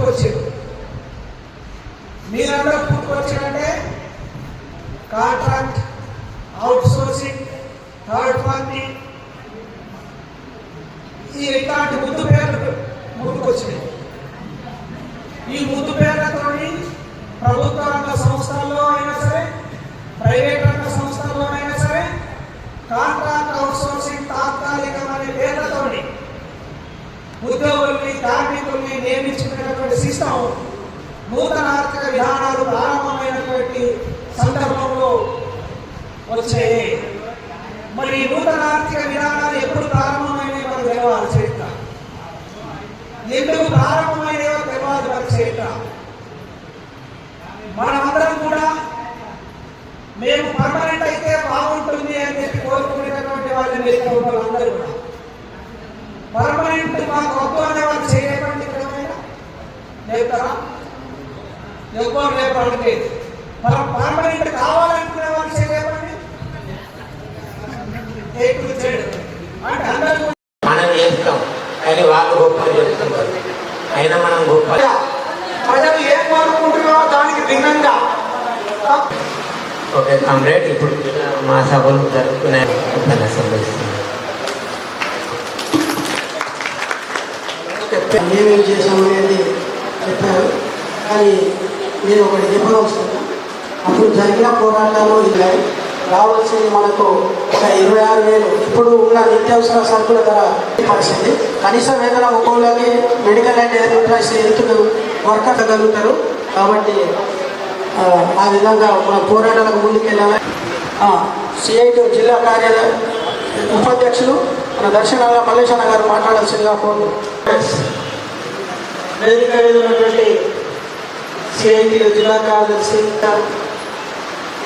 పుట్టుకొచ్చారు. మీరందరూ పుట్టుకొచ్చారంటే contract, out sourcing, third party, ఈ ఇట్లాంటి ముద్దు పేర్లు ముందుకొచ్చినాయి. ఈ ముద్దు పేర్లతో ప్రభుత్వ రంగ సంస్థల్లో అయినా సరే, ప్రైవేట్ రంగ సంస్థల్లో అయినా సరే, కాంట్రాక్ట్, అవుట్ సోర్సింగ్, తాత్కాలికం అనే పేర్లతో ఉద్యోగుల్ని, కార్మికుల్ని నియమించుకునేటువంటి సిస్టమ్ నూతన ఆర్థిక విధానాలు ప్రారంభమైనటువంటి సందర్భంలో వచ్చాయి. మరి నూతన ఆర్థిక విధానాలు ఎప్పుడు ప్రారంభమైనవి మనకు తెలవాలి చరిత్ర. ఎందుకు ప్రారంభమైనవో తెలవాలి మనకు చరిత్ర. మనమందరం కూడా మేము పర్మనెంట్ అయితే బాగుంటుంది అని చెప్పి కోరుకునేటటువంటి వాళ్ళని వాళ్ళందరూ కూడా పర్మనెంట్ మాకు వద్దు అనే వాళ్ళు చేయలేటువంటి లేపుతారా? ఎవరు లేపండి. మనం పర్మనెంట్ కావాలనుకునే వాళ్ళు చేయలేపండి. అంటే అందరూ మనం చేస్తాం కానీ వాళ్ళు గొప్ప చెప్తున్నారు. అయినా మనం గొప్ప ప్రజలు ఏం కోరుకుంటున్నారో దానికి భిన్నంగా. ఓకే కామ్రేడ్, ఇప్పుడు మా సభలు జరుపుకునే సంభవిస్తుంది. మేమేం చేసాము అనేది చెప్పారు. కానీ నేను ఒకటి చెప్పదలుచుకున్నాను. అప్పుడు జరిగిన పోరాటాలు ఇలా రావాల్సింది మనకు ఒక 26,000 ఇప్పుడు ఉన్న నిత్యావసర సరుకుల ధర పరిస్థితి. కనీస వేతన ఒక్కోళ్ళకి మెడికల్ అండ్ ఎంప్లాయీస్ ఎందుకు వర్కర్ కలుగుతారు. కాబట్టి ఆ విధంగా మన పోరాటాలకు ముందుకెళ్ళాలి. సిఐటి జిల్లా కార్యాలయ ఉపాధ్యక్షులు మన దర్శనాల మల్లేశన్న గారు మాట్లాడాల్సిందిగా కోరు. వేదిక మీద ఉన్నటువంటి సిఐటి జిల్లా కార్యదర్శి,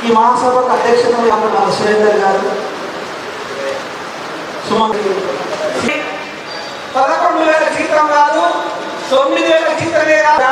ఈ మహాసభకు అధ్యక్షత మన సురేందర్ గారు, 11,000 జీతం కాదు, 9,000 జీతమే కాదు.